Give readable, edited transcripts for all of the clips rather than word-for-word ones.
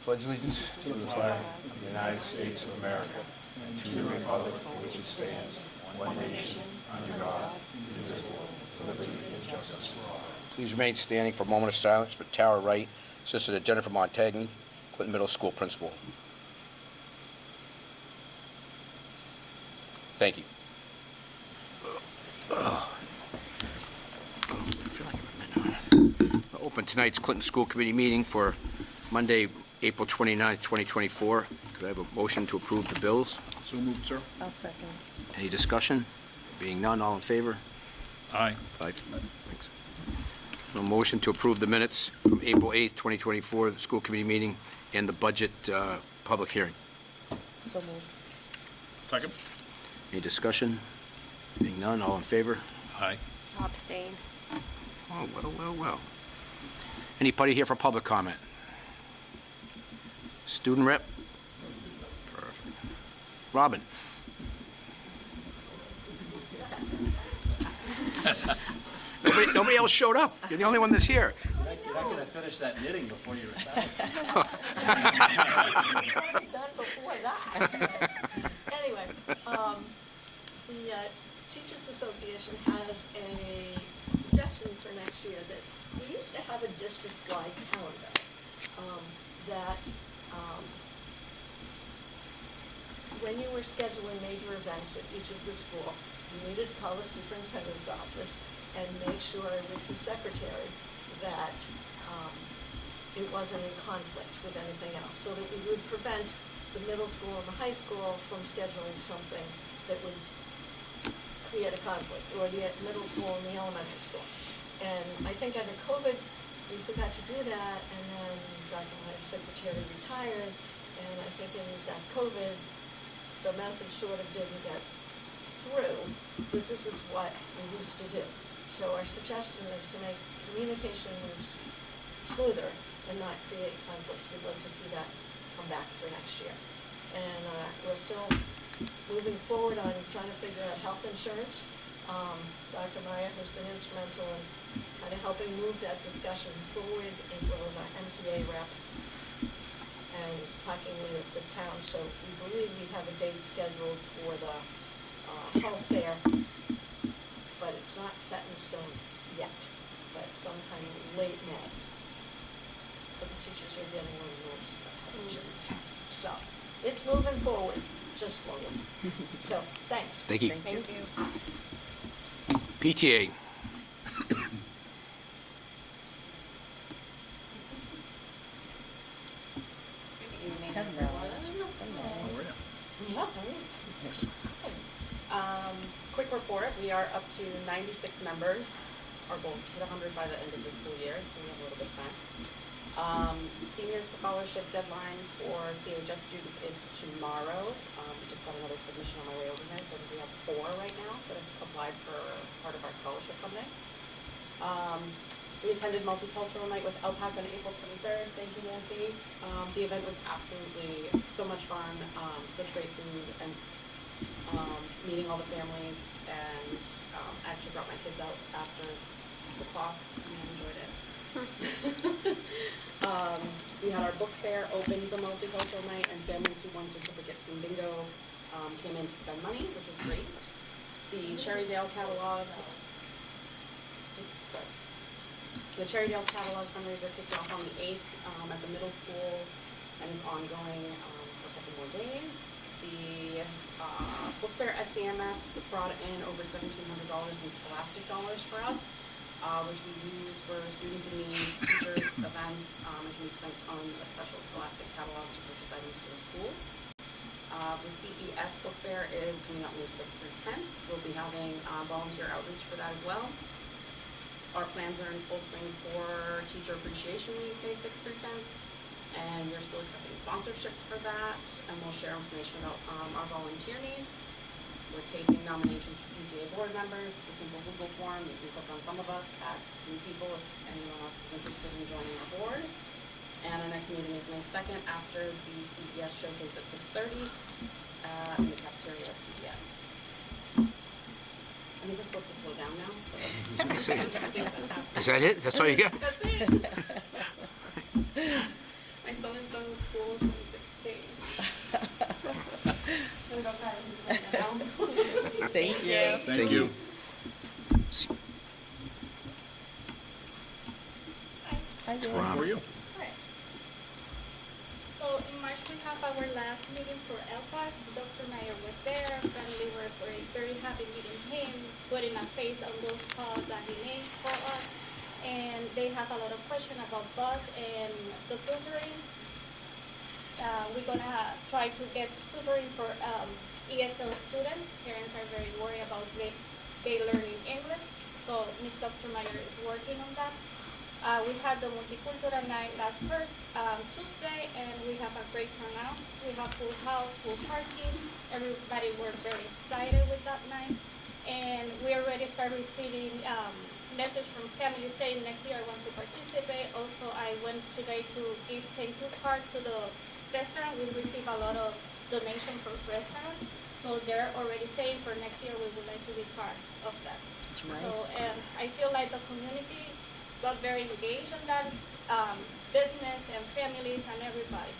Pledge allegiance to the flag of the United States of America and to the republic for which it stands, one nation, under God, indivisible, with liberty and justice for all. Please remain standing for a moment of silence for Tara Wright, sister to Jennifer Montagny, Clinton Middle School principal. Thank you. I'll open tonight's Clinton School Committee meeting for Monday, April 29th, 2024. Could I have a motion to approve the bills? So moved, sir. I'll second. Any discussion? Being none, all in favor? Aye. 5. Thanks. A motion to approve the minutes from April 8th, 2024, the school committee meeting and the budget public hearing. So moved. Second. Any discussion? Being none, all in favor? Aye. Abstain. Oh, well. Anybody here for public comment? Student rep? Perfect. Robin? Nobody else showed up. You're the only one that's here. You're not going to finish that knitting before you retire. Done before that. Anyway, the Teachers Association has a suggestion for next year that we used to have a district-wide calendar that when you were scheduling major events at each of the school, you needed to call the superintendent's office and make sure with the secretary that it wasn't in conflict with anything else, so that we would prevent the middle school and the high school from scheduling something that would create a conflict, or the middle school and the elementary school. And I think under COVID, we forgot to do that, and then Dr. Myers' secretary retired, and I think in that COVID, the message sort of didn't get through, that this is what we used to do. So our suggestion is to make communication smoother and not create conflicts. We'd love to see that come back for next year. And we're still moving forward on trying to figure out health insurance. Dr. Meyer has been instrumental in kind of helping move that discussion forward, as well as our MTA rep, and talking with the town. So we believe we have a date scheduled for the health fair, but it's not set in stone yet, but sometime late May. But the teachers are getting on the rules about health insurance. So it's moving forward, just slowly. So thanks. Thank you. Thank you. PTA. Hello. Quick report, we are up to 96 members. Our goal is to hit 100 by the end of the school year, so we have a little bit of time. Senior scholarship deadline for CHS students is tomorrow. We just got another submission on my way over here, so we have 4 right now that have applied for part of our scholarship funding. We attended Multicultural Night with LPAC on April 23rd. Thank you, Nancy. The event was absolutely so much fun, such great food, and meeting all the families, and I actually brought my kids out after 6 o'clock, and I enjoyed it. We had our book fair open for Multicultural Night, and families who won certificates from bingo came in to spend money, which was great. The Cherrydale catalog, the Cherrydale catalog fundraiser kicked off on the 8th at the middle school and is ongoing for a couple more days. The book fair at CMS brought in over $1,700 in scholastic dollars for us, which we use for students in need, teachers, events, and can be spent on a special scholastic catalog to purchase items for the school. The CES book fair is coming up May 6th through 10th. We'll be having volunteer outreach for that as well. Our plans are in full swing for Teacher Appreciation Week, May 6th through 10th. And we're still accepting sponsorships for that, and we'll share information about our volunteer needs. We're taking nominations for PTA board members. It's a simple Google form. You can click on some of us, add 3 people if anyone else is interested in joining our board. And our next meeting is May 2nd after the CPS showcase at 6:30 in the cafeteria at CPS. I think we're supposed to slow down now. I think that's happening. Is that it? That's all you got? That's it. I My son is done with school in 6 days. Gonna go grab his right now. Thank you. Thank you. Hi, How Jen. are you? Right. So in March, we have our last meeting for LPAC. Dr. Meyer was there, and we were very happy meeting him, putting a face on those calls that he made for us. And they have a lot of questions about bus and the tutoring. We're gonna try to get tutoring for ESL students. Parents are very worried about they learning English. So Dr. Meyer is working on that. We had the multicultural night last Tuesday, and we have a great turnout. We have full house, full parking. Everybody were very excited with that night. And we already start receiving message from families saying next year I want to participate. Also, I went today to give thank you card to the restaurant. We receive a lot of donation for restaurant. So they're already saying for next year we would like to be part of that. Nice. So I feel like the community got very engaged on that, business and families and everybody.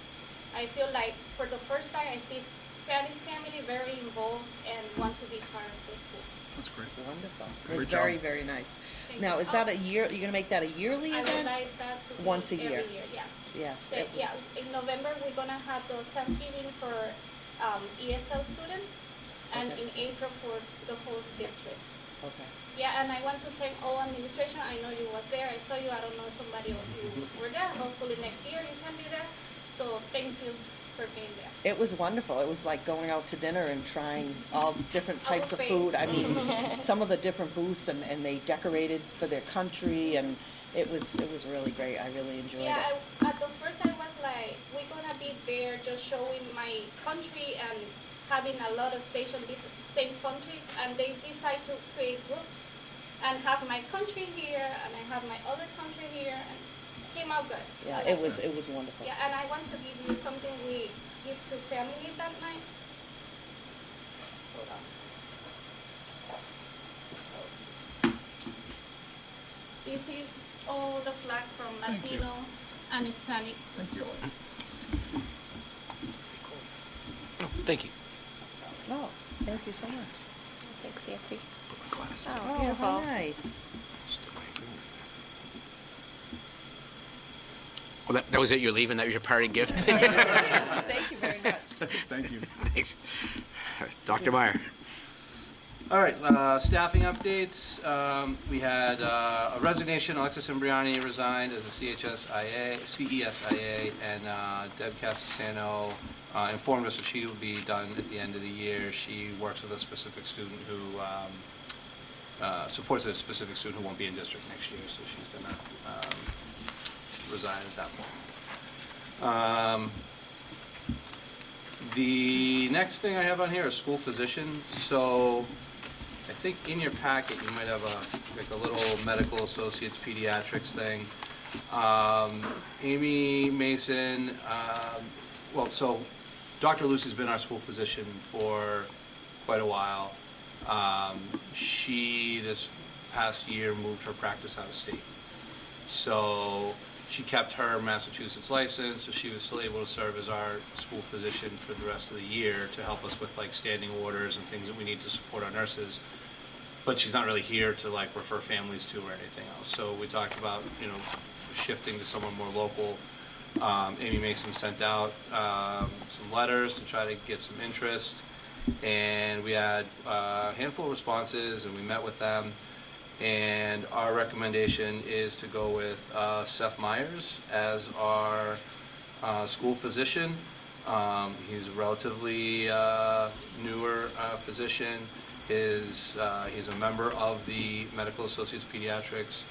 I feel like for the first time I see Spanish family very involved and want to be part of the school. That's great. Wonderful. Great It's very, job. very nice. Thank Now, you. is that a year, you're gonna make that a yearly I would event? like that to be Once a year. every year, yeah. Yes. So, it was- yeah, in November, we're gonna have the Thanksgiving for ESL students, and Okay. in April for the whole district. Okay. Yeah, and I want to thank all administration. I know you was there. I saw you. I don't know somebody of you were there. Hopefully next year you can be there. So thank you for being there. It was wonderful. It was like going out to dinner and trying all different All types of the food. I mean, some of the different booths, and they decorated for their country, and it was really great. I really enjoyed Yeah, it. at the first I was like, we're gonna be there just showing my country and having a lot of stations same country, and they decide to create groups and have my country here and I have my other country here, and it came out good. Yeah, I it like was wonderful. Yeah, and I want to give you something we give to family that night. Hold on. This is all the flag from Thank you. Latino and Hispanic. Thank you. Thank you. Oh, thank you so much. Thanks, Nancy. Oh, Oh, beautiful. how nice. Well, that was it, you're leaving, that was your party gift? Thank you very much. Thank you. Thanks. Dr. Meyer. All right, staffing updates. We had a resignation. Alexis Imbriani resigned as a CESIA, and Deb Casasano informed us that she will be done at the end of the year. She works with a specific student who supports a specific student who won't be in district next year, so she's going to resign at that point. The next thing I have on here is school physicians. So I think in your packet, you might have a little medical associates pediatrics thing. Amy Mason, so Dr. Lucy's been our school physician for quite a while. She, this past year, moved her practice out of state. So she kept her Massachusetts license, so she was still able to serve as our school physician for the rest of the year to help us with like standing orders and things that we need to support our nurses. But she's not really here to like refer families to or anything else. So we talked about, shifting to someone more local. Amy Mason sent out some letters to try to get some interest, and we had a handful of responses, and we met with them. And our recommendation is to go with Seth Myers as our school physician. He's a relatively newer physician. He's a member of the Medical Associates Pediatrics.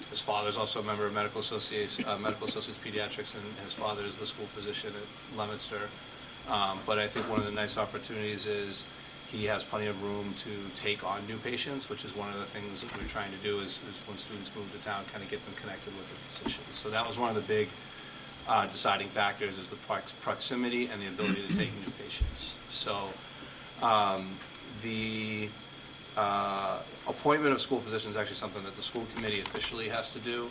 His father's also a member of Medical Associates Pediatrics, and his father is the school physician at Leominster. But I think one of the nice opportunities is he has plenty of room to take on new patients, which is one of the things that we're trying to do is when students move to town, kind of get them connected with the physicians. So that was one of the big deciding factors, is the proximity and the ability to take new patients. So the appointment of school physicians is actually something that the school committee officially has to do.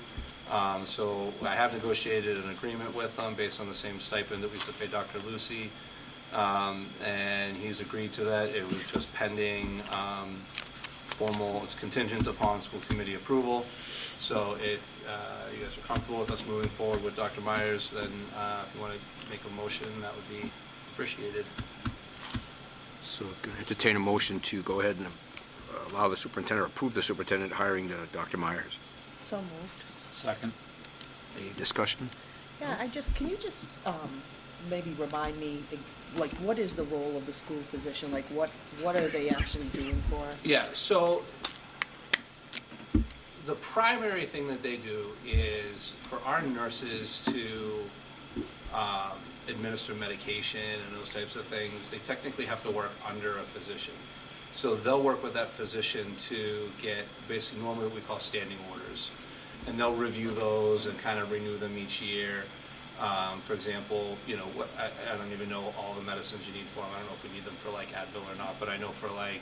So I have negotiated an agreement with them based on the same stipend that we used to pay Dr. Lucy, and he's agreed to that. It was just pending formal, it's contingent upon school committee approval. So if you guys are comfortable with us moving forward with Dr. Myers, then if you want to make a motion, that would be appreciated. So can I entertain a motion to go ahead and allow the superintendent, or approve the superintendent hiring Dr. Myers. So moved. Second. Any discussion? Yeah, can you just maybe remind me, like, what is the role of the school physician? Like, what are they actually doing for us? Yeah, so the primary thing that they do is for our nurses to administer medication and those types of things. They technically have to work under a physician. So they'll work with that physician to get basically normally what we call standing orders. And they'll review those and kind of renew them each year. For example, you know, I don't even know all the medicines you need for them. I don't know if we need them for like Advil or not, but I know for like,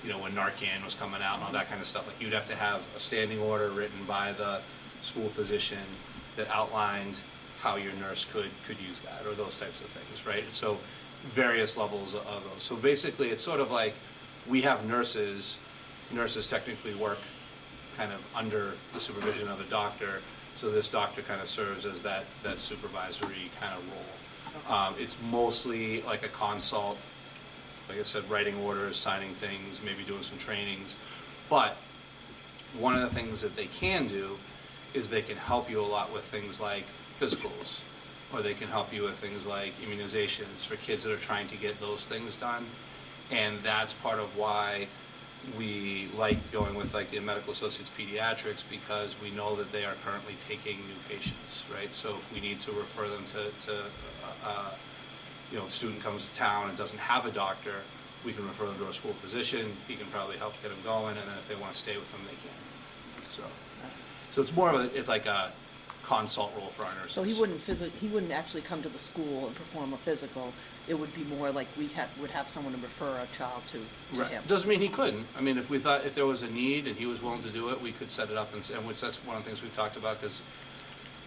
you know, when Narcan was coming out and all that kind of stuff, like you'd have to have a standing order written by the school physician that outlined how your nurse could use that or those types of things, right? So various levels of those. So basically it's sort of like we have nurses technically work kind of under the supervision of a doctor, so this doctor kind of serves as that supervisory kind of role. It's mostly like a consult, like I said, writing orders, signing things, maybe doing some trainings. But one of the things that they can do is they can help you a lot with things like physicals, or they can help you with things like immunizations for kids that are trying to get those things done. And that's part of why we liked going with like the Medical Associates Pediatrics, because we know that they are currently taking new patients, right? So if we need to refer them to you know, if a student comes to town and doesn't have a doctor, we can refer them to our school physician. He can probably help get them going, and then if they want to stay with them, they can. So it's more of it's like a consult role for our nurses. So he wouldn't actually come to the school and perform a physical. It would be more like we would have someone to refer a child to Right. him. Doesn't mean he couldn't. I mean, if there was a need and he was willing to do it, we could set it up, and which that's one of the things we've talked about, because,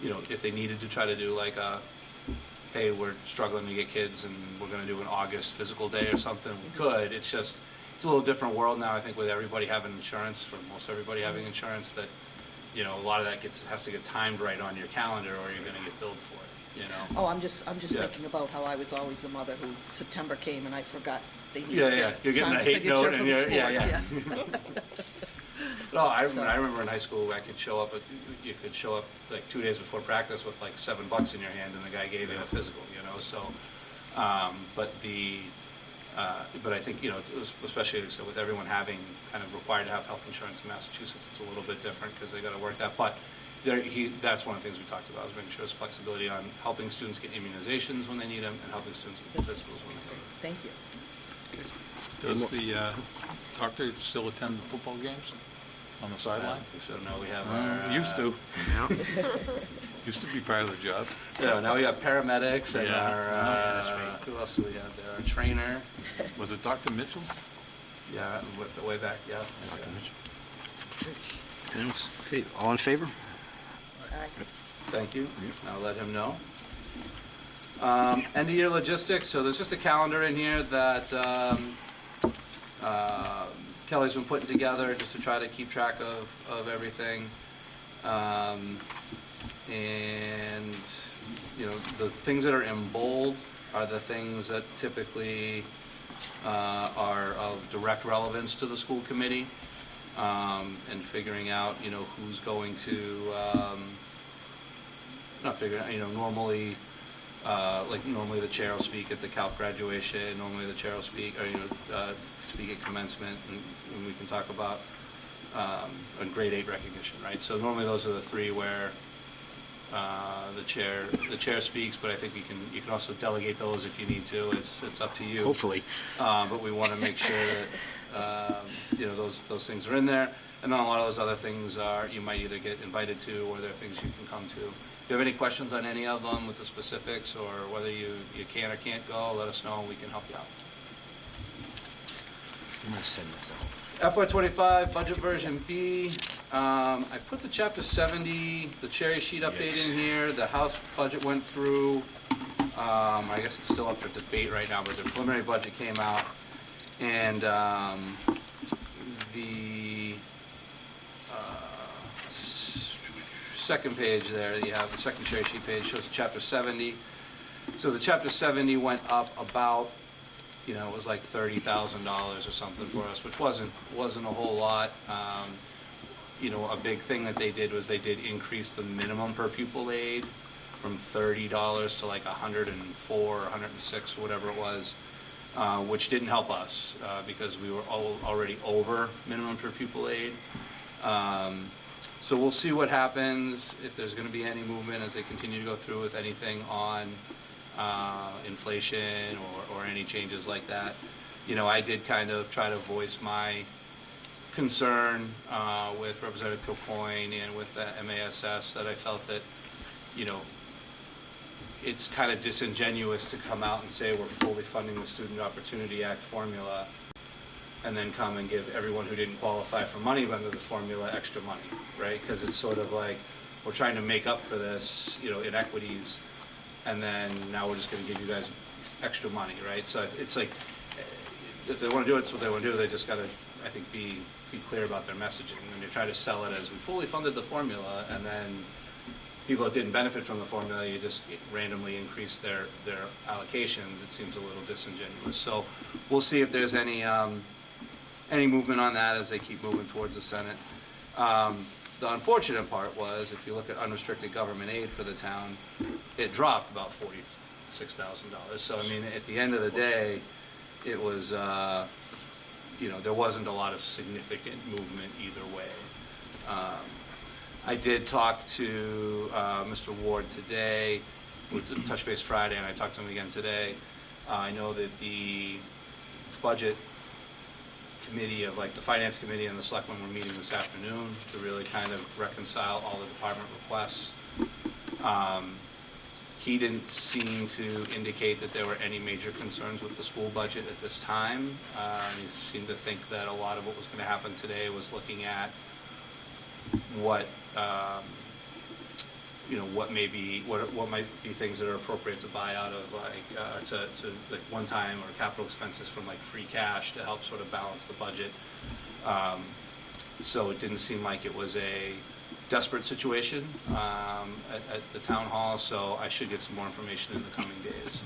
you know, if they needed to try to do like a, hey, we're struggling to get kids and we're going to do an August physical day or something, we could. It's just, it's a little different world now, I think, with everybody having insurance, or most everybody having insurance, that, you know, a lot of that has to get timed right on your calendar, or you're going to get billed for it, you know? Oh, I'm just Yeah. thinking about how I was always the mother who September came and I forgot they needed Yeah, you're getting a hate note and you're, yeah. No, I remember in high school, you could show up like 2 days before practice with like $7 in your hand, and the guy gave you a physical, you know, so, but I think, you know, it was especially so with everyone having kind of required to have health insurance in Massachusetts, it's a little bit different because they got to work that, but that's one of the things we talked about, is making sure there's flexibility on helping students get immunizations when they need them, and helping students with physicals when they need them. Thank you. Does the doctor still attend the football games on the sideline? So now we have our. Used to. Yeah. Used to be part of the job. Yeah, now we have paramedics and Yeah. our, who else do we have there? Our trainer. Was it Dr. Mitchell? Yeah, way back, yeah. Thanks. Okay, all in favor? Thank you. I'll let him know. End of year logistics, so there's just a calendar in here that Kelly's been putting together just to try to keep track of everything. And, you know, the things that are in bold are the things that typically are of direct relevance to the school committee, and figuring out, you know, who's going to, not figuring out, you know, normally the chair will speak at the Calc graduation, normally the chair will speak, or, you know, speak at commencement, and we can talk about a grade 8 recognition, right? So normally those are the three where the chair speaks, but I think you can also delegate those if you need to. It's up to you. Hopefully. But we want to make sure that you know, those things are in there, and then a lot of those other things are, you might either get invited to, or they're things you can come to. If you have any questions on any of them with the specifics, or whether you can or can't go, let us know and we can help you out. I'm going to send this out. FY '25 budget version B. I put the chapter 70, the cherry sheet update in here. The House budget went through. I guess it's still up for debate right now, but the preliminary budget came out. And the second page there, you have the second cherry sheet page shows the chapter 70. So the chapter 70 went up about, it was like $30,000 or something for us, which wasn't a whole lot. A big thing that they did was they did increase the minimum per pupil aid from $30 to like 104 or 106, whatever it was, which didn't help us because we were already over minimum per pupil aid. So we'll see what happens, if there's going to be any movement as they continue to go through with anything on inflation or any changes like that. I did kind of try to voice my concern with Representative Kilcoyne and with the MASS that I felt that, it's kind of disingenuous to come out and say we're fully funding the Student Opportunity Act formula and then come and give everyone who didn't qualify for money under the formula extra money, right? Because it's sort of like we're trying to make up for this, inequities, and then now we're just going to give you guys extra money, right? So it's like, if they want to do it, it's what they want to do. They just got to, I think, be clear about their messaging. And they try to sell it as we fully funded the formula, and then people that didn't benefit from the formula, you just randomly increase their allocations. It seems a little disingenuous. So we'll see if there's any movement on that as they keep moving towards the Senate. The unfortunate part was, if you look at unrestricted government aid for the town, it dropped about $46,000. So, I mean, at the end of the day, it was, there wasn't a lot of significant movement either way. I did talk to Mr. Ward today. We touched base Friday, and I talked to him again today. I know that the budget committee of the finance committee and the selectmen were meeting this afternoon to really kind of reconcile all the department requests. He didn't seem to indicate that there were any major concerns with the school budget at this time. He seemed to think that a lot of what was going to happen today was looking at what what might be things that are appropriate to buy out of to one-time or capital expenses from free cash to help sort of balance the budget. So it didn't seem like it was a desperate situation at the town hall. So I should get some more information in the coming days.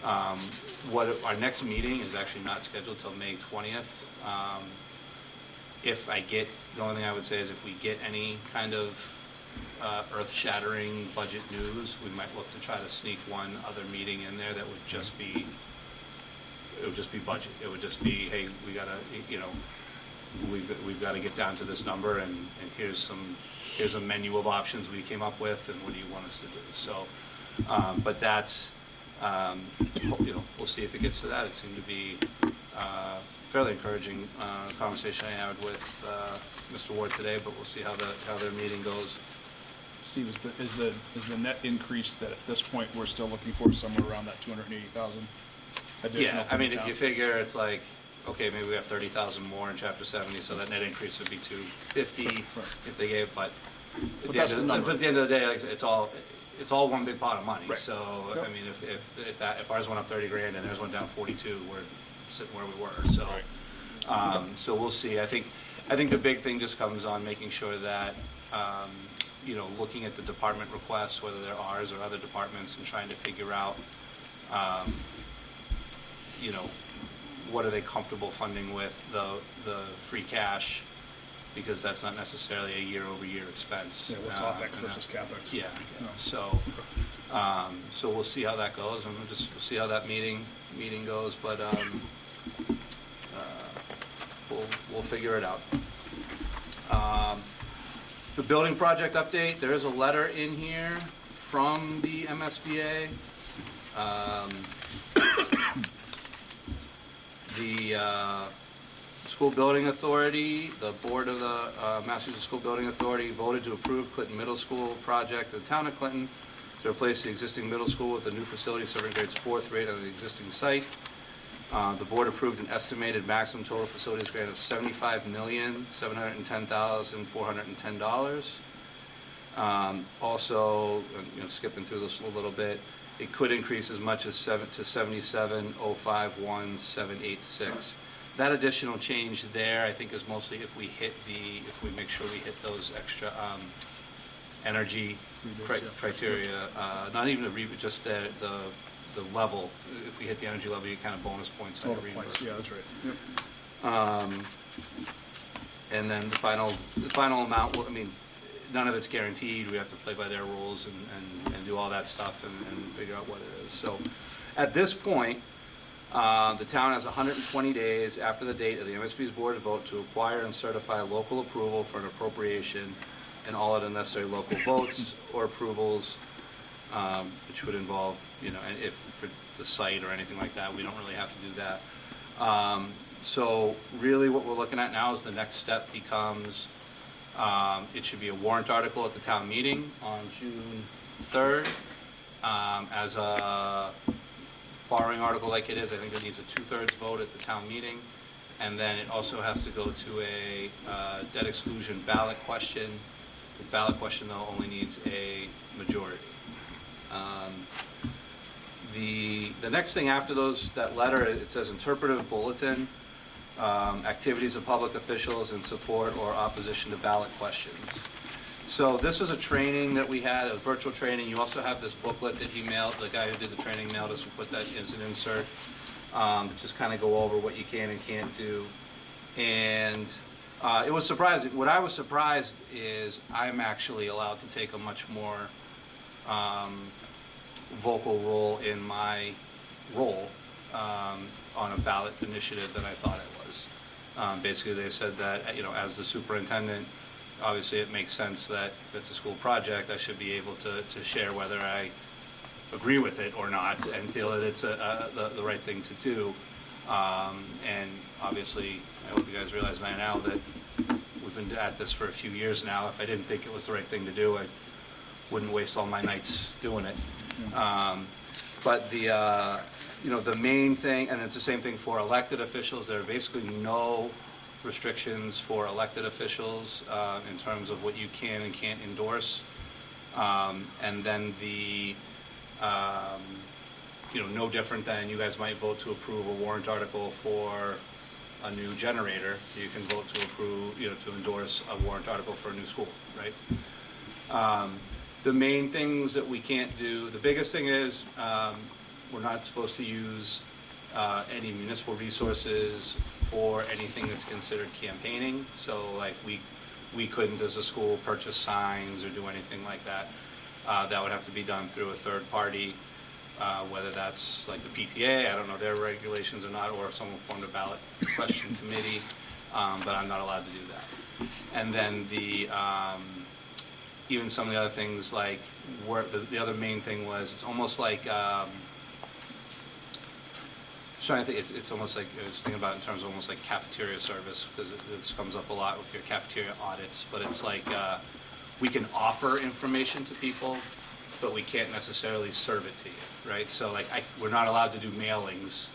Our next meeting is actually not scheduled till May 20th. The only thing I would say is if we get any kind of earth-shattering budget news, we might look to try to sneak one other meeting in there that would just be, budget. It would just be, hey, we gotta, we've got to get down to this number, and here's a menu of options we came up with, and what do you want us to do? So, but that's, we'll see if it gets to that. It seemed to be fairly encouraging conversation I had with Mr. Ward today, but we'll see how their meeting goes. Steve, is the net increase that at this point we're still looking for somewhere around that 280,000 additional? Yeah, I from mean, the if town? you figure it's like, okay, maybe we have 30,000 more in Chapter 70, so that net increase would be 250 Right. if they gave, but at the that's end the of number. the day, it's all one big pot of money. Right. So Yep. I mean, if ours went up 30 grand and theirs went down 42, we're sitting where we were. So so we'll see. I think the big thing just comes on making sure that looking at the department requests, whether they're ours or other departments, and trying to figure out what are they comfortable funding with the free cash, because that's not necessarily a year-over-year expense. Yeah, what's OpEx versus CapEx? Yeah. No. So we'll see how that goes, and we'll see how that meeting goes. But we'll figure it out. The building project update. There is a letter in here from the MSBA. The School Building Authority, the board of the Massachusetts School Building Authority voted to approve Clinton Middle School project in the town of Clinton to replace the existing middle school with a new facility serving grades 4 through 8 on the existing site. The board approved an estimated maximum total facilities grant of $75,710,410. Also, skipping through this a little bit, it could increase as much as $77,051,786. That additional change there, I think, is mostly if we make sure we hit those extra energy criteria, not even the rebate, just the level. If we hit the energy level, you kind of bonus points on Oh, your the points, reimbursement. yeah, that's right. Yep. And then the final amount, I mean, none of it's guaranteed. We have to play by their rules and do all that stuff and figure out what it is. So at this point, the town has 120 days after the date of the MSB's board vote to acquire and certify local approval for an appropriation and all of the necessary local votes or approvals, which would involve, and if for the site or anything like that, we don't really have to do that. So really what we're looking at now is the next step becomes, it should be a warrant article at the town meeting on June 3rd. As a borrowing article like it is, I think it needs a 2/3 vote at the town meeting. And then it also has to go to a debt exclusion ballot question. The ballot question, though, only needs a majority. The next thing after that letter, it says interpretive bulletin, activities of public officials in support or opposition to ballot questions. So this was a training that we had, a virtual training. You also have this booklet that he mailed, the guy who did the training mailed us, we put that as an insert, to just kind of go over what you can and can't do. And it was surprising. What I was surprised is I'm actually allowed to take a much more vocal role in my role on a ballot initiative than I thought it was. Basically, they said that, as the superintendent, obviously it makes sense that if it's a school project, I should be able to share whether I agree with it or not and feel that it's the right thing to do. And obviously, I hope you guys realize by now that we've been at this for a few years now. If I didn't think it was the right thing to do, I wouldn't waste all my nights doing it. But the main thing, and it's the same thing for elected officials, there are basically no restrictions for elected officials in terms of what you can and can't endorse. And then no different than you guys might vote to approve a warrant article for a new generator. You can vote to approve, to endorse a warrant article for a new school, right? The main things that we can't do, the biggest thing is we're not supposed to use any municipal resources for anything that's considered campaigning. So like we couldn't as a school purchase signs or do anything like that. That would have to be done through a third party, whether that's like the PTA, I don't know their regulations or not, or if someone formed a ballot question committee, but I'm not allowed to do that. And then even some of the other things like the other main thing was it's almost like trying to think, it's almost like, I was thinking about it in terms of almost like cafeteria service, because this comes up a lot with your cafeteria audits, but it's like we can offer information to people, but we can't necessarily serve it to you, right? So like we're not allowed to do mailings.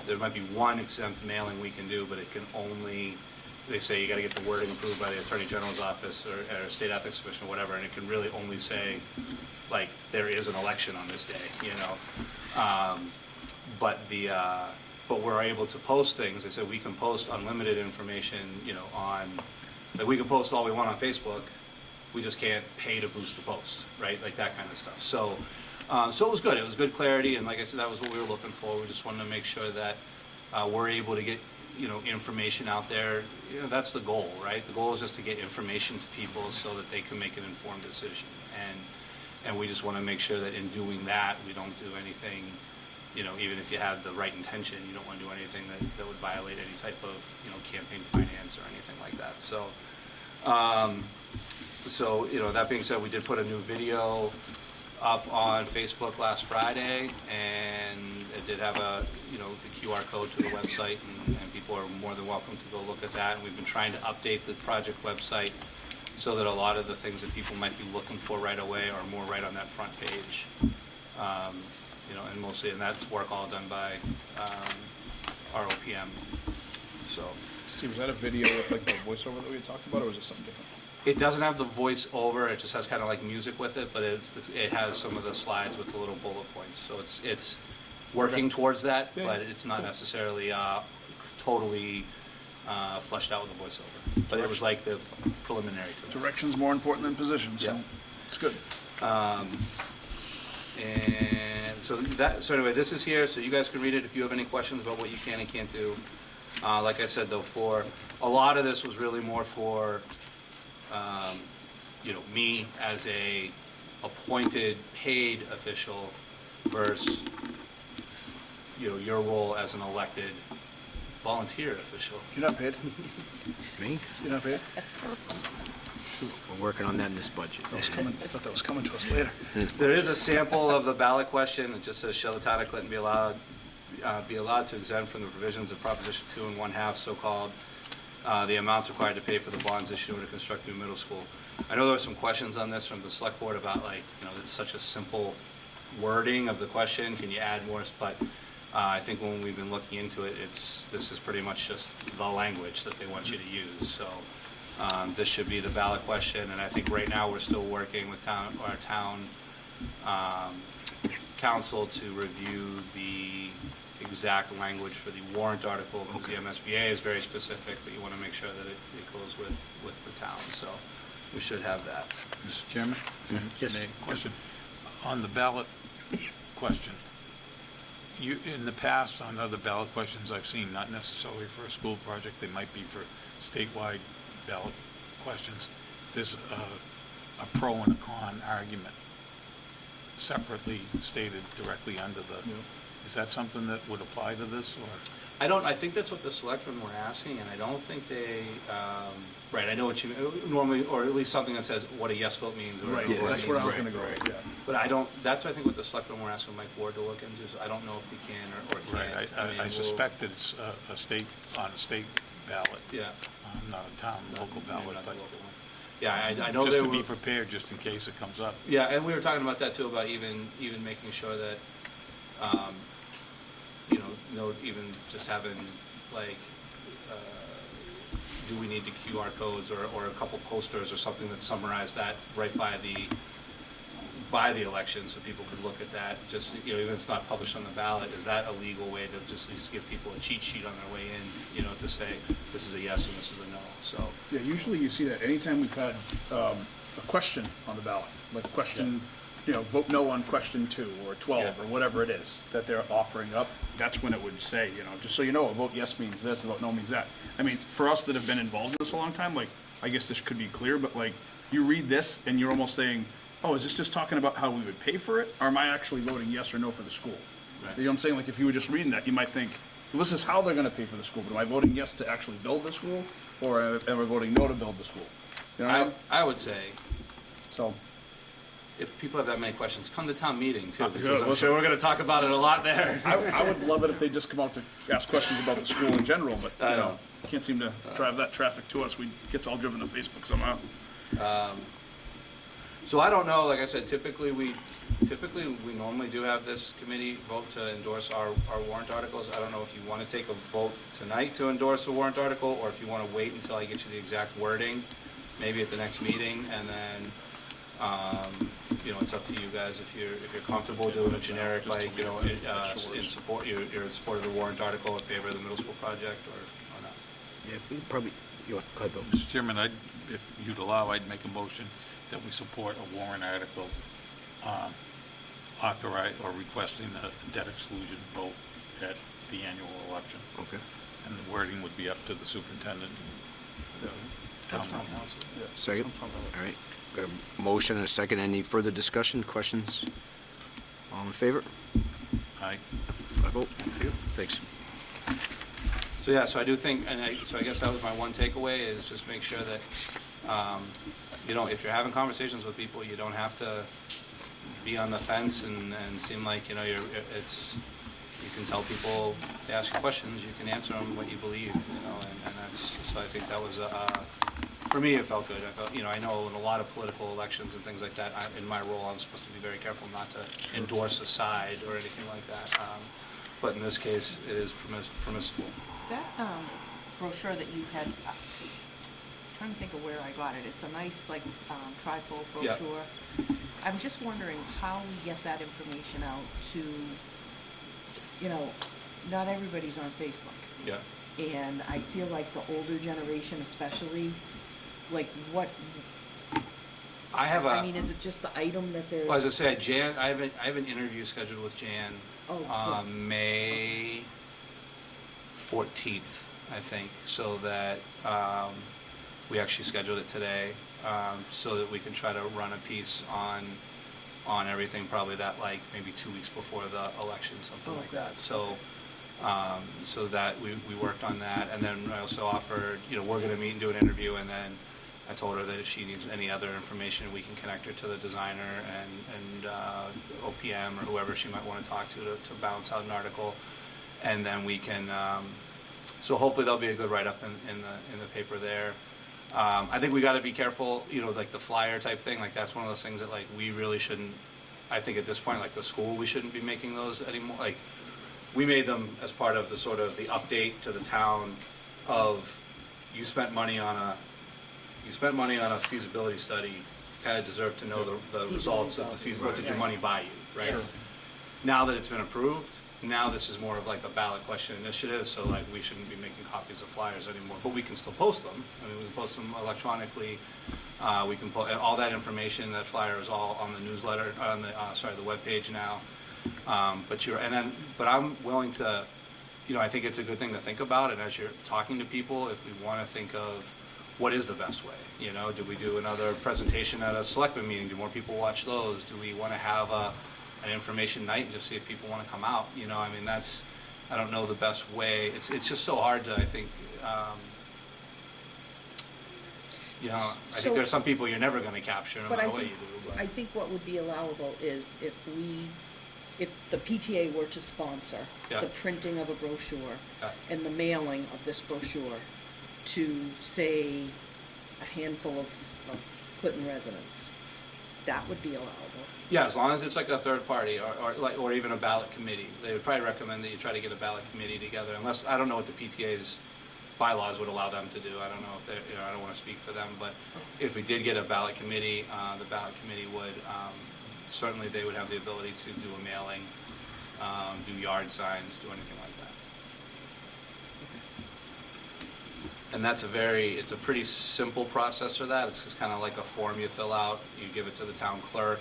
There might be one exempt mailing we can do, but it can only, they say you got to get the wording approved by the Attorney General's office or State Ethics Commission or whatever, and it can really only say, like, there is an election on this day, But we're able to post things. They said we can post unlimited information, like we can post all we want on Facebook. We just can't pay to boost the post, right? Like that kind of stuff. So it was good. It was good clarity, and like I said, that was what we were looking for. We just wanted to make sure that we're able to get, information out there. That's the goal, right? The goal is just to get information to people so that they can make an informed decision. And we just want to make sure that in doing that, we don't do anything, even if you have the right intention, you don't want to do anything that would violate any type of, campaign finance or anything like that. So, that being said, we did put a new video up on Facebook last Friday, and it did have the QR code to the website, and people are more than welcome to go look at that. And we've been trying to update the project website so that a lot of the things that people might be looking for right away are more right on that front page. you know, and mostly, and that's work all done by ROPM, so. Steve, was that a video with like the voiceover that we had talked about, or was it something different? It doesn't have the voice over, it just has kind of like music with it, but it has some of the slides with the little bullet points, so it's working towards that, Yeah. but it's not necessarily totally fleshed out with the voiceover. But it was like the preliminary to that. Direction's more important than position, so Yeah. it's good. And so anyway, this is here, so you guys can read it if you have any questions about what you can and can't do. Like I said, though, for a lot of this was really more for, you know, me as a appointed, paid official versus, you know, your role as an elected volunteer official. You're not paid? Me? You're not paid? We're working on that in this budget. That was coming, I thought that was coming to us later. There is a sample of the ballot question. It just says, shall the town of Clinton be allowed to exempt from the provisions of Proposition 2 and 1/2, so-called, the amounts required to pay for the bonds issued to construct new middle school. I know there were some questions on this from the select board about, like, you know, it's such a simple wording of the question, can you add more? But I think when we've been looking into it, this is pretty much just the language that they want you to use. So this should be the ballot question, and I think right now we're still working with our town council to review the exact language for the warrant article, because the MSBA is very specific, but you want to make sure that it goes with the town, so we should have that. Mr. Chairman? Yes. Question. On the ballot question, in the past, on other ballot questions I've seen, not necessarily for a school project, they might be for statewide ballot questions, there's a pro and a con argument separately stated directly under the, is that something that would apply to this, or? I think that's what the selectmen were asking, and I don't think they, right, I know what you, normally, or at least something that says what a yes vote means, or Right, a no vote that's where I was means. gonna go, yeah. But I don't, that's, I think, what the selectmen were asking Mike Ward to look into, so I don't know if we can or Right, can't. mean, I we'll- suspect that it's a state, on a state ballot, Yeah. not a town, local Maybe ballot, not the but local one. Yeah, I know just they to be were, prepared, just in case it comes up. yeah, and we were talking about that too, about even making sure that, you know, even just having, like, do we need the QR codes or a couple posters or something that summarize that right by the election, so people could look at that, just, you know, even if it's not published on the ballot, is that a legal way to just at least give people a cheat sheet on their way in, you know, to say, this is a yes and this is a no, so. Yeah, usually you see that anytime we've had a question on the ballot, like question, you know, vote no on question 2 or 12 Yeah. or whatever it is that they're offering up, that's when it would say, you know, just so you know, a vote yes means this, a vote no means that. I mean, for us that have been involved in this a long time, like, I guess this could be clear, but like, you read this and you're almost saying, oh, is this just talking about how we would pay for it, or am I actually voting yes or no for the school? Right. You know what I'm saying? Like, if you were just reading that, you might think, well, this is how they're gonna pay for the school, but am I voting yes to actually build the school, or am I voting no to build the school? You know what I mean? I would say, So, if people have that many questions, come to town meeting too, Yeah, because I'm listen. sure we're gonna talk about it a lot there. I would love it if they just come out to ask questions about the school in general, but, I you know. know, can't seem to drive that traffic to us, gets all driven to Facebook somehow. So I don't know, like I said, typically we normally do have this committee vote to endorse our warrant articles. I don't know if you want to take a vote tonight to endorse the warrant article, or if you want to wait until I get you the exact wording, maybe at the next meeting, and then, you know, it's up to you guys if you're comfortable doing a generic, like, you know, in support, you're in support of the warrant article in favor of the middle school project, or not. Yeah, we probably, go ahead, Bill. Mr. Chairman, if you'd allow, I'd make a motion that we support a warrant article authorize or requesting a debt exclusion vote at the annual election. Okay. And the wording would be up to the superintendent and the town council. Second? All right. Got a motion and a second. Any further discussion, questions? All in favor? Aye. I vote. Thanks. So, yeah, so I do think, so I guess that was my one takeaway, is just make sure that, you know, if you're having conversations with people, you don't have to be on the fence and seem like, you know, you can tell people, they ask you questions, you can answer them what you believe, you know, and that's, so I think that was for me, it felt good. I felt, I know in a lot of political elections and things like that, in my role, I'm supposed to be very careful not to endorse a side or anything like that. But in this case, it is permissible. That brochure that you had, trying to think of where I got it, it's a nice, like, trifold Yeah. brochure. I'm just wondering how we get that information out to, not everybody's on Facebook. Yeah. And I feel like the older generation especially, like, what, I mean, is it just the item that they're? Well, as I said, Jan, I have an interview scheduled with Jan Oh, good. May 14th, I think, so that we actually scheduled it today, so that we can try to run a piece on everything, probably that, like, maybe 2 weeks before the election, something Oh, like good. that. So that we worked on that, and then I also offered, we're gonna meet and do an interview, and then I told her that if she needs any other information, we can connect her to the designer and OPM or whoever she might want to talk to balance out an article, and then we can. So hopefully there'll be a good write-up in the paper there. I think we got to be careful, like the flyer type thing. Like that's one of those things that like we really shouldn't. I think at this point, like the school, we shouldn't be making those anymore. Like we made them as part of the sort of the update to the town of you spent money on a feasibility study, kind of deserve to know the results of the feasibility. What did your money buy you, right? Sure. Now that it's been approved, now this is more of like a ballot question initiative, so like we shouldn't be making copies of flyers anymore, but we can still post them. I mean, we can post them electronically. We can put all that information, that flyer is all on the newsletter, on the, the webpage now. But I'm willing to, I think it's a good thing to think about, and as you're talking to people, if we want to think of what is the best way, do we do another presentation at a selectman meeting? Do more people watch those? Do we want to have an information night and just see if people want to come out? I mean, I don't know the best way. It's just so hard to, I think, I think there's some people you're never going to capture no matter what you do. But I think what would be allowable is if the PTA were to sponsor Yeah. the printing of a brochure Yeah. and the mailing of this brochure to, say, a handful of Clinton residents, that would be allowable. Yeah, as long as it's like a third party or even a ballot committee. They would probably recommend that you try to get a ballot committee together, unless, I don't know what the PTA's bylaws would allow them to do. I don't know if they're, I don't want to speak for them, but if we did get a ballot committee, the ballot committee would, certainly they would have the ability to do a mailing, do yard signs, do anything like that. And that's it's a pretty simple process for that. It's just kind of like a form you fill out, you give it to the town clerk,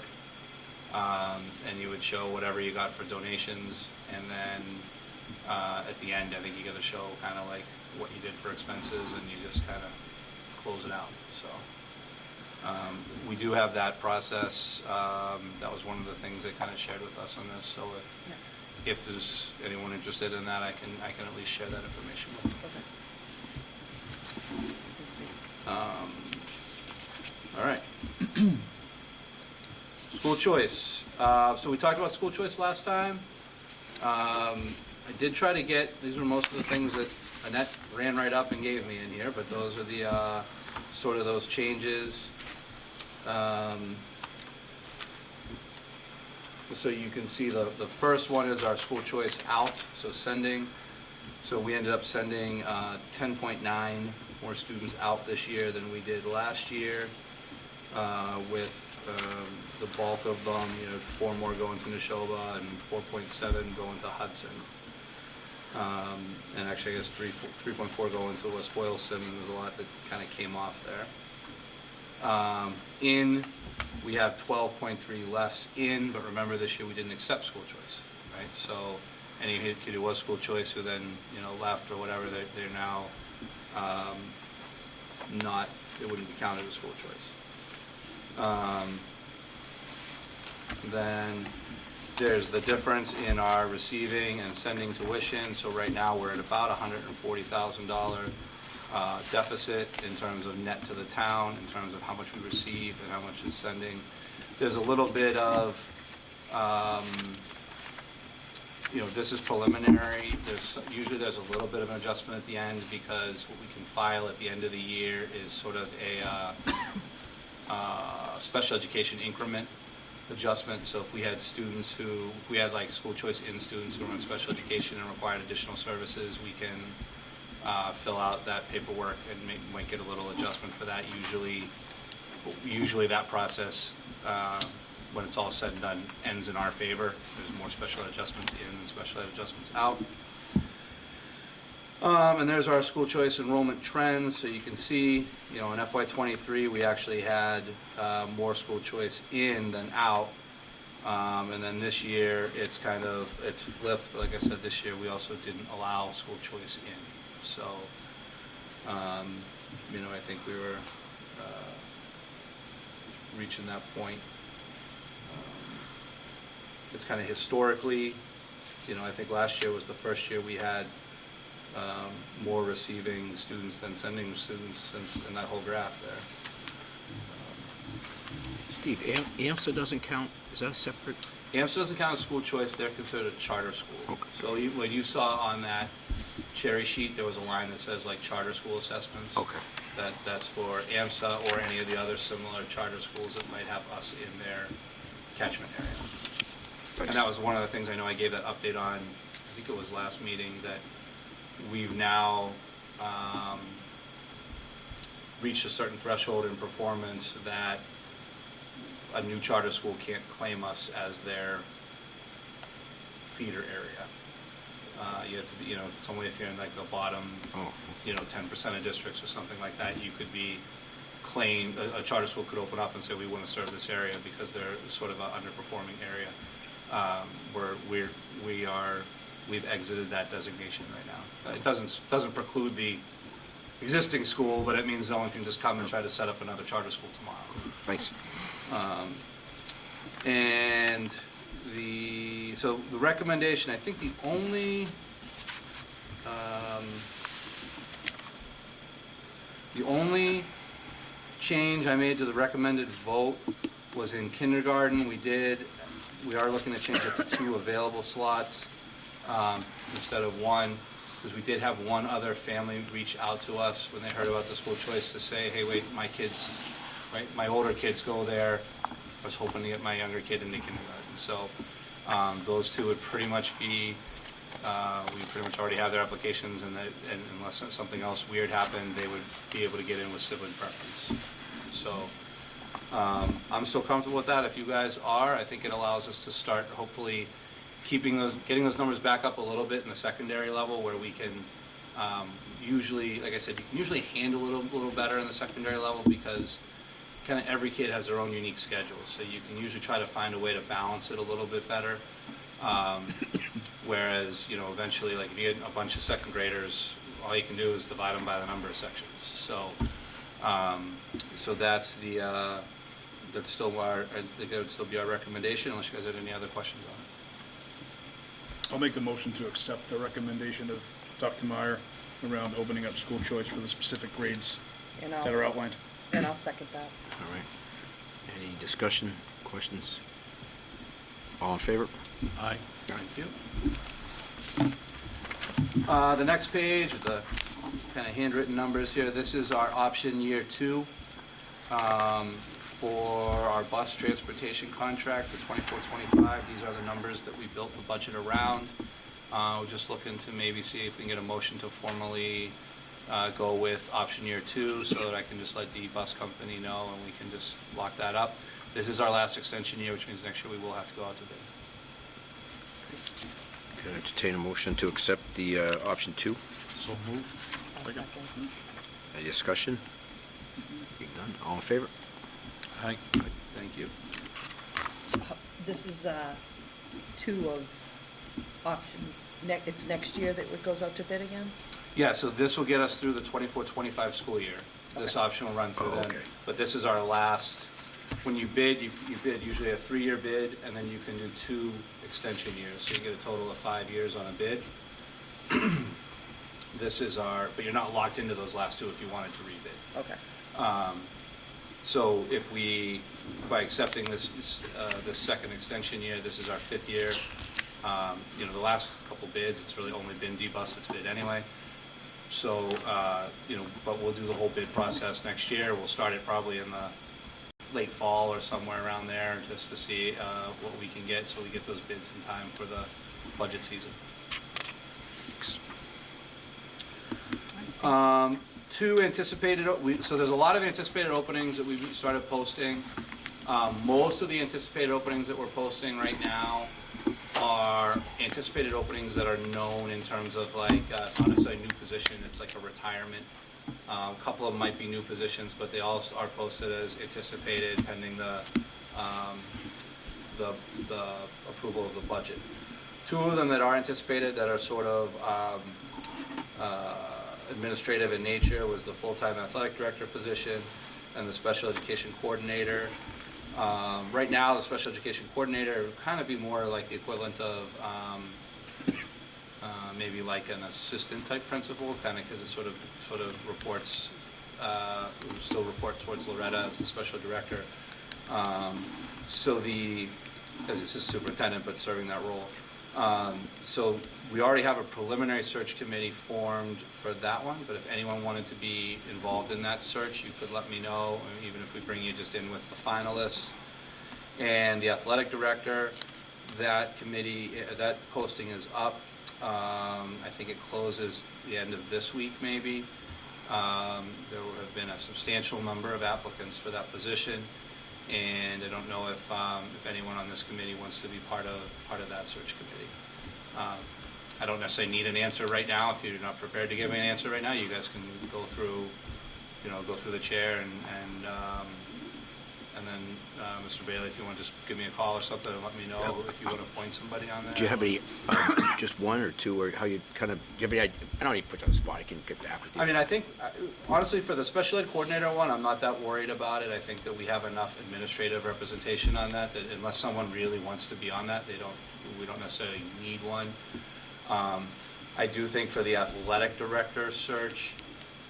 and you would show whatever you got for donations, and then at the end, I think you got to show kind of like what you did for expenses, and you just kind of close it out. So we do have that process. That was one of the things they kind of shared with us on this. So if there's anyone interested in that, I can at least share that information with them. Okay. All right. School choice. So we talked about school choice last time. I did try to these are most of the things that Annette ran right up and gave me in here, but those are the sort of those changes. So you can see the first one is our school choice out, so sending. So we ended up sending 10.9 more students out this year than we did last year, with the bulk of them, 4 more going to Neshoba and 4.7 going to Hudson. And actually, I guess 3.4 going to West Boylston, and there's a lot that kind of came off there. We have 12.3 less in, but remember this year we didn't accept school choice, right? So any kid who was school choice who then, left or whatever, they're now not, it wouldn't be counted as school choice. Then there's the difference in our receiving and sending tuition. So right now we're at about $140,000 deficit in terms of net to the town, in terms of how much we receive and how much is sending. There's a little bit of this is preliminary. Usually there's a little bit of an adjustment at the end because what we can file at the end of the year is sort of a special education increment adjustment. So if we had like school choice in students who are in special education and required additional services, we can fill out that paperwork and might get a little adjustment for that. Usually that process, when it's all said and done, ends in our favor. There's more special ed adjustments in than special ed adjustments out. And there's our school choice enrollment trends. So you can see, in FY23, we actually had more school choice in than out. And then this year, it's flipped. But like I said, this year we also didn't allow school choice in. So, I think we were reaching that point. It's kind of historically, I think last year was the first year we had more receiving students than sending students in that whole graph there. Steve, AMSA doesn't count, is that a separate? AMSA doesn't count as school choice, they're considered a charter school. Okay. So what you saw on that cherry sheet, there was a line that says like charter school assessments. Okay. That's for AMSA or any of the other similar charter schools that might have us in their catchment area. And that was one of the things I know I gave that update on, I think it was last meeting, that we've now reached a certain threshold in performance that a new charter school can't claim us as their feeder area. You have to be, it's only if you're in like the bottom, 10% of districts or something like that, you could be claimed, a charter school could open up and say, we want to serve this area because they're sort of an underperforming area. We've exited that designation right now. It doesn't preclude the existing school, but it means no one can just come and try to set up another charter school tomorrow. Thanks. So the recommendation, I think the only change I made to the recommended vote was in kindergarten. We are looking to change it to 2 available slots instead of 1, because we did have one other family reach out to us when they heard about the school choice to say, hey, wait, my older kids go there. I was hoping to get my younger kid into kindergarten. So those 2 would pretty much be, we pretty much already have their applications, and unless something else weird happened, they would be able to get in with sibling preference. So I'm still comfortable with that. If you guys are, I think it allows us to start hopefully getting those numbers back up a little bit in the secondary level, where we can usually, like I said, you can usually handle it a little better in the secondary level because kind of every kid has their own unique schedule. So you can usually try to find a way to balance it a little bit better. Whereas, eventually, like if you get a bunch of second graders, all you can do is divide them by the number of sections. So, that's still I think that would still be our recommendation, unless you guys have any other questions on it. I'll make the motion to accept the recommendation of Dr. Meyer around opening up school choice for the specific grades that are outlined. And I'll second that. All right. Any discussion, questions? All in favor? Aye. Thank you. The next page with the kind of handwritten numbers here, this is our option year 2 for our bus transportation contract for 24-25. These are the numbers that we built the budget around. We're just looking to maybe see if we can get a motion to formally go with option year 2 so that I can just let the bus company know and we can just lock that up. This is our last extension year, which means next year we will have to go out to bid. Can I entertain a motion to accept the option 2? So moved. I'll second. Any discussion? Being done, all in favor? Aye. Thank you. This is 2 of option, it's next year that it goes out to bid again? Yeah, so this will get us through the 24-25 school year. This Okay. option will run through then. okay. But this is our last, when you bid, you bid usually a 3-year bid, and then you can do 2 extension years. So you get a total of 5 years on a bid. This is but you're not locked into those last 2 if you wanted to rebid. Okay. So by accepting this second extension year, this is our 5th year. The last couple bids, it's really only been D-Bus that's bid anyway. So, but we'll do the whole bid process next year. We'll start it probably in the late fall or somewhere around there, just to see what we can get, so we get those bids in time for the budget season. Two anticipated, so there's a lot of anticipated openings that we've started posting. Most of the anticipated openings that we're posting right now are anticipated openings that are known in terms of like, it's not necessarily a new position, it's like a retirement. A couple of them might be new positions, but they all are posted as anticipated pending the approval of the budget. Two of them that are anticipated that are sort of administrative in nature was the full-time athletic director position and the special education coordinator. Right now, the special education coordinator would kind of be more like the equivalent of maybe like an assistant type principal, kind of because it sort of reports, still report towards Loretta as the special director. As assistant superintendent, but serving that role. So we already have a preliminary search committee formed for that one, but if anyone wanted to be involved in that search, you could let me know, even if we bring you just in with the finalists. And the athletic director, that committee, that posting is up. I think it closes the end of this week, maybe. There have been a substantial number of applicants for that position, and I don't know if anyone on this committee wants to be part of that search committee. I don't necessarily need an answer right now. If you're not prepared to give me an answer right now, you guys can go through the chair and then Mr. Bailey, if you want to just give me a call or something and let me know if you want to appoint somebody on that. Do you have any, just one or two, or how you kind of, do you have any idea? I don't need to put you on the spot, I can get back with you. I mean, I think, honestly, for the special ed coordinator one, I'm not that worried about it. I think that we have enough administrative representation on that unless someone really wants to be on that, we don't necessarily need one. I do think for the athletic director search,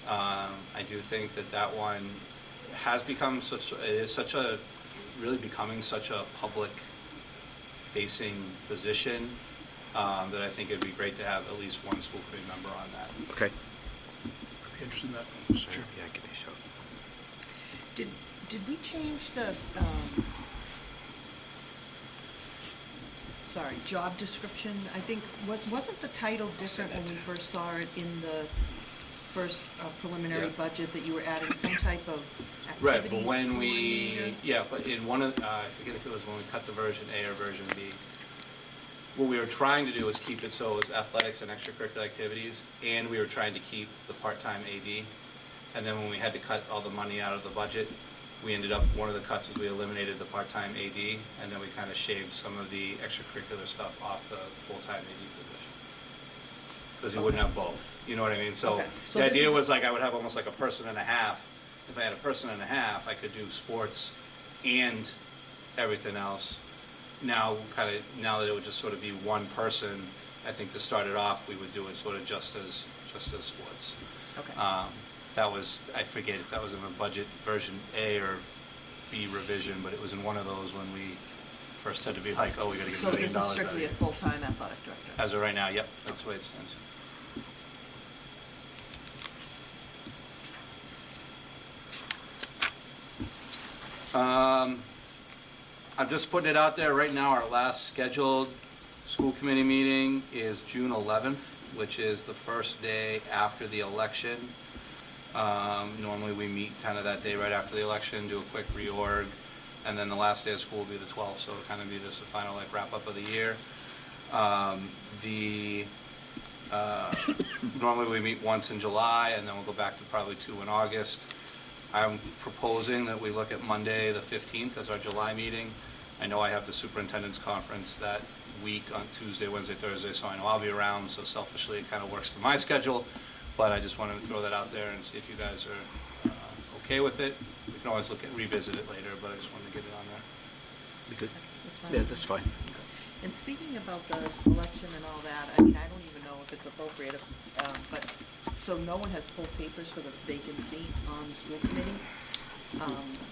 I do think that one has become really becoming such a public-facing position that I think it'd be great to have at least one school committee member on that. Okay. I'd be interested in that, Mr. Chair. Yeah, give me a shout. Did we change the, job description? I think, wasn't the title different when we first saw it in the first preliminary Yeah. budget, that you were adding some type of Right, activities but when coordinator? but in one of, I forget if it was when we cut to version A or version B, what we were trying to do was keep it so it was athletics and extracurricular activities, and we were trying to keep the part-time AD. And then when we had to cut all the money out of the budget, we ended up, one of the cuts was we eliminated the part-time AD, and then we kind of shaved some of the extracurricular stuff off the full-time AD position. Because you wouldn't have both, you know what I mean? So Okay. So the this idea is- was like I would have almost like a person and a half. If I had a person and a half, I could do sports and everything else. Now that it would just sort of be one person, I think to start it off, we would do it sort of just as sports. Okay. That was, I forget if that was in the budget version A or B revision, but it was in one of those when we first had to be like, oh, we gotta get $1 So million this out is of strictly a it. full-time athletic director? As of right now, yep, that's the way it stands. I'm just putting it out there right now, our last scheduled school committee meeting is June 11th, which is the first day after the election. Normally we meet kind of that day right after the election, do a quick reorg, and then the last day of school will be the 12th, so it'll kind of be just a final like wrap up of the year. Normally we meet once in July, and then we'll go back to probably 2 in August. I'm proposing that we look at Monday, the 15th, as our July meeting. I know I have the superintendent's conference that week on Tuesday, Wednesday, Thursday, so I know I'll be around, so selfishly it kind of works to my schedule, but I just wanted to throw that out there and see if you guys are okay with it. We can always revisit it later, but I just wanted to get it on there. Be good? That's fine. Yeah, that's fine. And speaking about the election and all that, I mean, I don't even know if it's appropriate, but, so no one has pulled papers for the vacant seat on the school committee?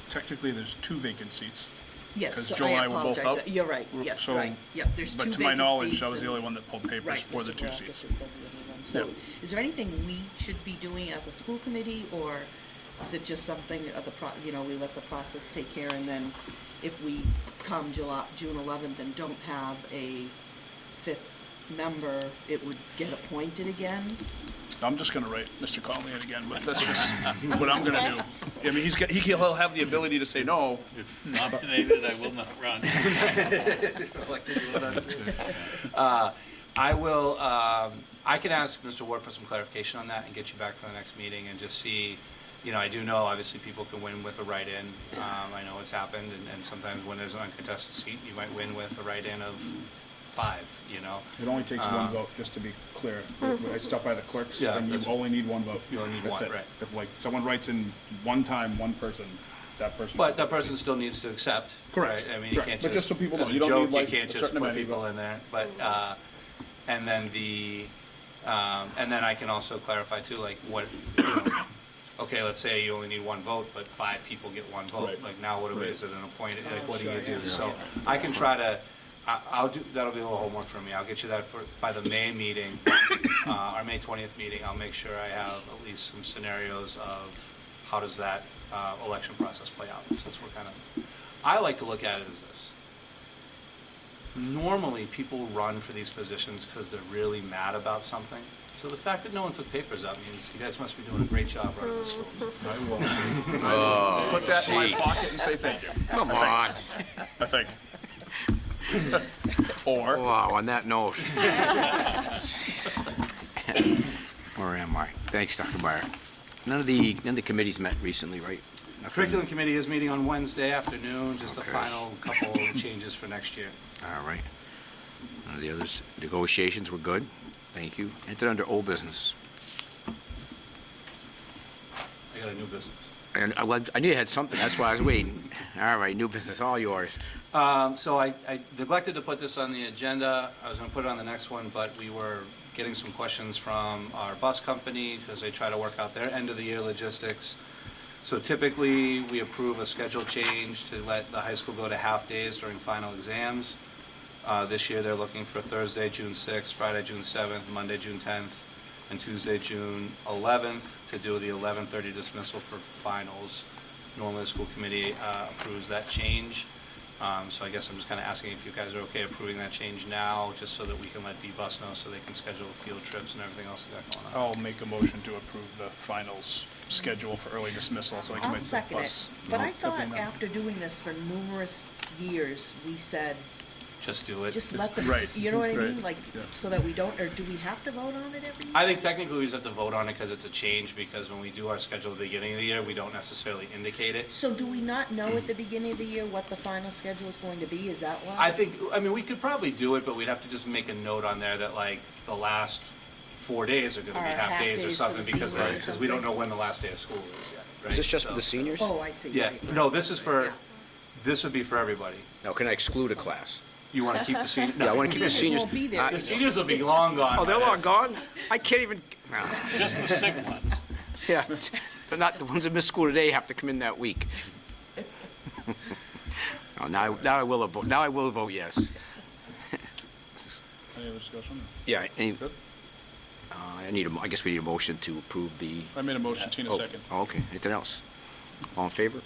Technically, there's 2 vacant seats. Yes, Because so Joel I and I were both apologize. out. You're right, yes, So- right, yep, there's two But vacancies. to my knowledge, I was the and- only one that pulled papers Right, for the Mr. two Barakas seats. is gonna be the only one. So, Yep. is there anything we should be doing as a school committee, or is it just something of we let the process take care, and then if we come June 11th and don't have a fifth member, it would get appointed again? I'm just gonna write Mr. Conley in again, but that's just what I'm gonna do. I mean, he'll have the ability to say no. If nominated, I will not run. I will, I can ask Mr. Ward for some clarification on that and get you back for the next meeting and just see, I do know, obviously, people can win with a write-in. I know it's happened, and sometimes when there's an uncontested seat, you might win with a write-in of 5, It only takes one vote, just to be clear. I stopped by the clerks, Yeah, and you that's- only need one vote. You only need That's one, it. right. If like someone writes in one time, one person, that person. But that person still needs to accept. Correct, Right? I mean, you correct. can't But just so people know, as a you don't joke, need, like, you can't a just certain put amount of people vote. in there. But, and then and then I can also clarify too, like what, okay, let's say you only need one vote, but 5 people get one vote. Right. Like now what Right. is it an appointed, like what do sure, you do? yeah. So I can try to, I'll do, that'll be a little homework for me. I'll get you that by the May meeting, our May 20th meeting. I'll make sure I have at least some scenarios of how does that election process play out, since we're kind of, I like to look at it as this. Normally, people run for these positions because they're really mad about something. So the fact that no one took papers out means you guys must be doing a great job running the schools. I will. Put that in my pocket and say thank you. Come on. I think. Or, Wow, on that note. Where am I? Thanks, Dr. Meyer. None of the committees met recently, right? Nothing? Curriculum committee is meeting on Wednesday afternoon, just a Okay. final couple changes for next year. All right. None of the others, negotiations were good. Thank you. Entered under old business. I got a new business. And I knew you had something, that's why I was waiting. All right, new business, all yours. So I neglected to put this on the agenda. I was going to put it on the next one, but we were getting some questions from our bus company because they try to work out their end of the year logistics. So typically, we approve a schedule change to let the high school go to half-days during final exams. This year, they're looking for Thursday, June 6th, Friday, June 7th, Monday, June 10th, and Tuesday, June 11th to do the 11:30 dismissal for finals. Normally, the school committee approves that change. So I guess I'm just kind of asking if you guys are okay approving that change now, just so that we can let D-Bus know so they can schedule field trips and everything else they got going on. I'll make a motion to approve the finals schedule for early dismissal, so I can I'll make the second it, bus. but I Nope. thought Okay, no. after doing this for numerous years, we said, Just do it. just let them, right, you know what I right, mean? Like, yeah. so that we don't, or do we have to vote on it every year? I think technically we just have to vote on it because it's a change, because when we do our schedule at the beginning of the year, we don't necessarily indicate it. So do we not know at the beginning of the year what the final schedule is going to be? Is that why? I mean, we could probably do it, but we'd have to just make a note on there that like the last 4 days are gonna be Are half days or half-days for something, the because seniors or we don't something? know when the last day of school is yet, right? Is this just for So- the seniors? Oh, I see. Yeah, right, no, right, this is right, for, yeah. this would be for everybody. Now, can I exclude a class? You wanna keep the seniors? Yeah, I want to keep the Seniors seniors. won't be there. The seniors will be long gone. Oh, they're by all this. gone? I can't even, well, Just the sick ones. yeah. They're not, the ones that missed school today have to come in that week. Oh, now I will vote, now I will vote yes. Any other discussion? Yeah, any, Good. I guess we need a motion to approve the. I made a motion, Tina Oh, second. oh, okay, anything else? All in favor?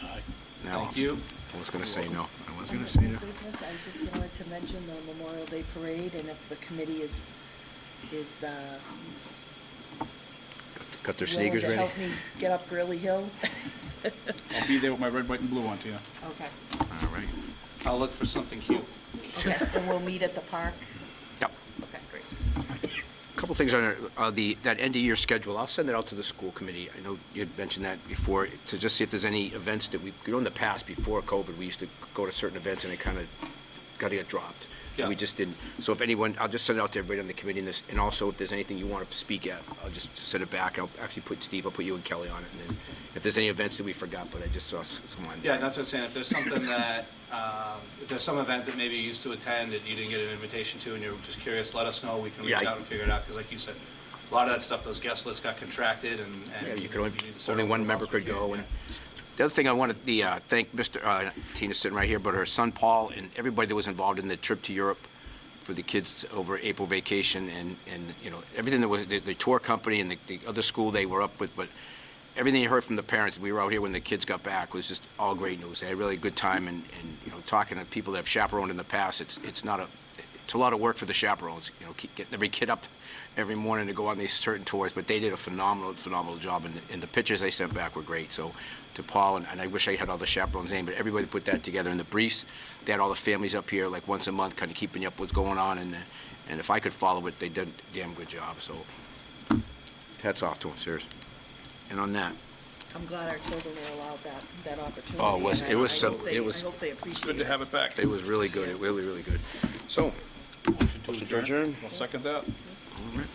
Aye. No. Thank you. I was gonna say no. I was gonna say no. Business, I just wanted to mention the Memorial Day Parade, and if the committee is Got their willing sneakers to ready? help me get up Gurley Hill. I'll be there with my red, white, and blue on, Tina. Okay, All right. I'll look for something cute. okay, and we'll meet at the park? Yep. Okay, great. Couple things on that end-of-year schedule. I'll send it out to the school committee. I know you had mentioned that before, to just see if there's any events that in the past, before COVID, we used to go to certain events and it kind of got to get dropped. Yeah. We just didn't. So if anyone, I'll just send it out to everybody on the committee, and also if there's anything you want to speak at, I'll just send it back. I'll actually put Steve, I'll put you and Kelly on it, and then if there's any events that we forgot, but I just saw someone. Yeah, that's what I'm saying, if there's something that, if there's some event that maybe you used to attend that you didn't get an invitation to and you're just curious, let us know, we can reach Yeah, out and figure it out, because like you said, a lot of that stuff, those guest lists got contracted and. Yeah, you could only, need to start only one over member once we could can, go, yeah. The other thing I wanted to thank Tina's sitting right here, but her son Paul and everybody that was involved in the trip to Europe for the kids over April vacation and you know, everything that was, the tour company and the other school they were up with, but everything you heard from the parents, we were out here when the kids got back, was just all great news. They had a really good time and you know, talking to people that have chaperoned in the past, it's a lot of work for the chaperones, you know, keep getting every kid up every morning to go on these certain tours, but they did a phenomenal job, and the pictures they sent back were great. So to Paul, and I wish I had all the chaperones' name, but everybody put that together in the briefs. They had all the families up here like once a month, kind of keeping you up what's going on, and if I could follow it, they did a damn good job. So hats off to them, seriously. And on that, I'm glad our children were allowed that opportunity. Oh, it was- and it was I hope so- they- it was- I hope they It's appreciate it. good to have it back. it was really good, really, really good. So, Motion to adjourn? adjourn. I'll second that. All right.